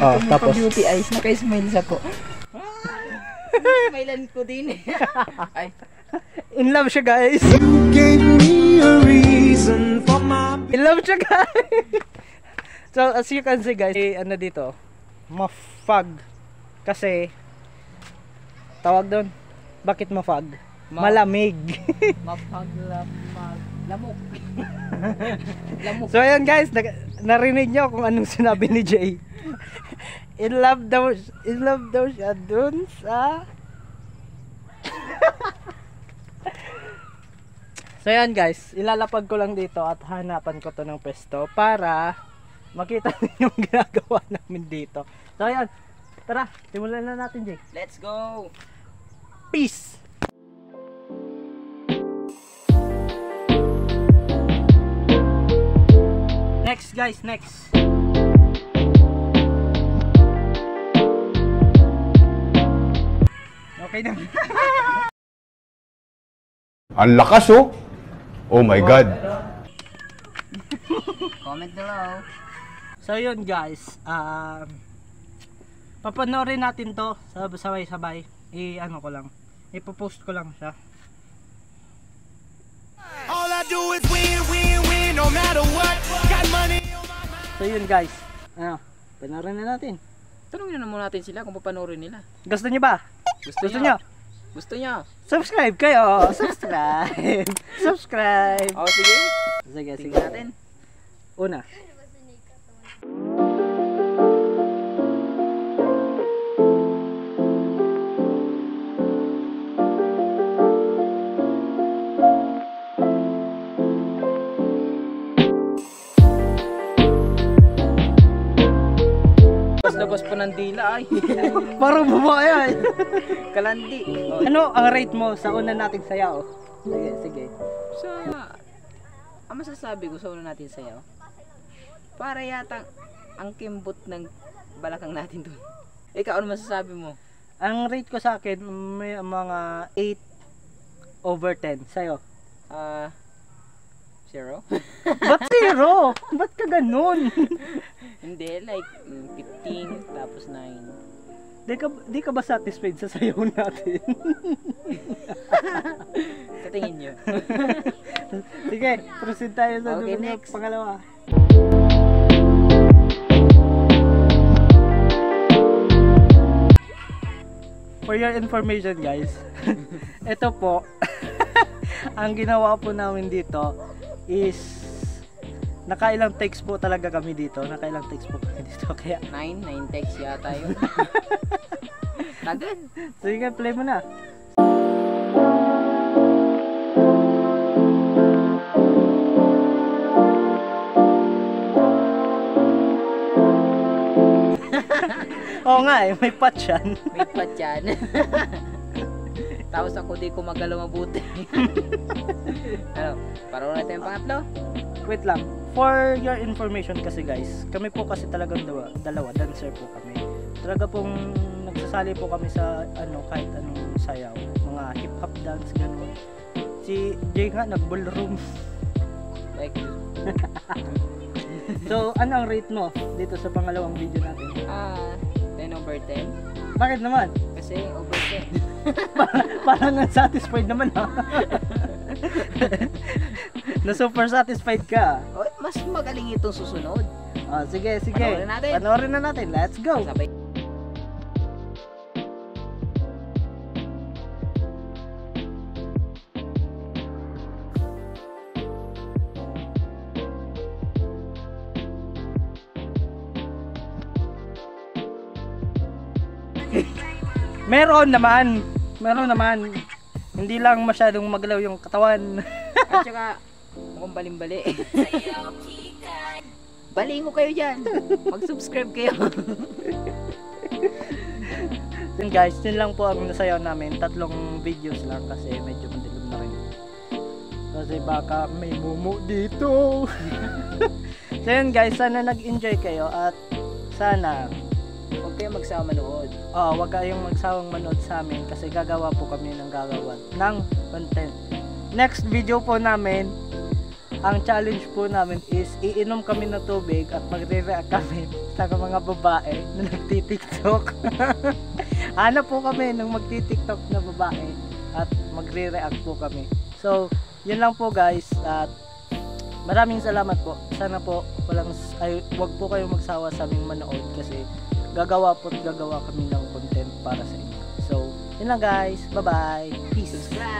Oh, tapos beauty eyes, naka-smile siya po. Smilean ko din eh. Ay. in love siya, guys. You gave me a reason for my... In love siya, guys. So as you can see, guys, ano dito, ma-fog. Kasi tawag doon, bakit ma-fog? Malamig. Lamok. Lamok. So ayan, guys, narinig nyo kung anong sinabi ni Jay. In love daw siya dun sa So ayan, guys, ilalapag ko lang dito at hanapan ko to ng pwesto para makita niyo yung ginagawa namin dito. So ayan, tara, simulan na natin, Jay. Let's go. Peace. Next, guys, next. Okay na. Ang lakas, oh. Oh my God. Comment below. So yun, guys, papanoorin natin to sabay-sabay. Ano ko lang, ipopost ko lang siya. All I do is win, win, win, no matter what. Got money on my mind. So yun, guys, panoorin na natin. Tanungin na muna natin sila kung papanoorin nila. Gusto niyo ba? Gusto niyo? Gusto niya. Subscribe kayo. Subscribe. Subscribe. Oh, sige. Sige, sige. Tingnan natin. Una. Labas pa ng dila ay. Parang babae ay. Kalandi. Oh. Ano ang rate mo sa una nating sayaw? Sige, sige. Ang masasabi ko sa una natin sayaw, para yata ang kimbot ng balakang natin doon. Ikaw, ano masasabi mo? Ang rate ko sa akin, may mga 8/10. Sa'yo? 0? Ba't 0? Ba't ka ganun? Hindi, like 15 tapos 9. Di ka ba satisfied sa sayaw natin? Sa tingin nyo. Sige, proceed tayo sa Okay, dulo next. pangalawa. For your information, guys, ito po, ang ginawa po namin dito is nakailang text po talaga kami dito. Nakailang text po kami dito. Kaya 9 text yata yun. Tagal. sige, play mo na. Oo nga eh, may patch yan. May pat yan. Tapos ako di ko magalaw mabuti. Ano, paroon natin yung pangatlo. Wait lang. For your information kasi, guys, kami po kasi talagang dalawa dancer po kami. Talaga pong nagsasali po kami sa kahit anong sayaw, mga hip hop dance gano'n. Si Jay nga nag-ballroom. Like, So, ano ang rate mo dito sa pangalawang video natin? 10/10. Bakit naman? Kasi over 10. Parang unsatisfied naman ha. Na super satisfied ka. Oh, mas magaling itong susunod. Sige, sige. Panoorin natin. Panoorin na natin. Let's go. Sabay. Meron naman. Hindi lang masyadong magalaw yung katawan. At saka, mukhang baling-bali. Baliin ko kayo dyan. Mag-subscribe kayo. Yun, guys, yun lang po ang nasayaw namin. 3 videos lang kasi medyo madilim na rin. Kasi baka may mumu dito. So yun, guys, sana nag-enjoy kayo at sana Huwag kayo magsama manood. wag kayong magsawang manood sa amin kasi gagawa po kami ng content. Next video po namin, ang challenge po namin is iinom kami ng tubig at magre-react kami sa mga babae na nagti-TikTok. Hanap po kami ng magti-TikTok na babae at magre-react po kami. So, yun lang po guys at maraming salamat po. Sana po wag po kayong magsawa sa aming manood kasi gagawa kami ng content para sa inyo. So, yun lang guys. Bye-bye. Peace. Subscribe!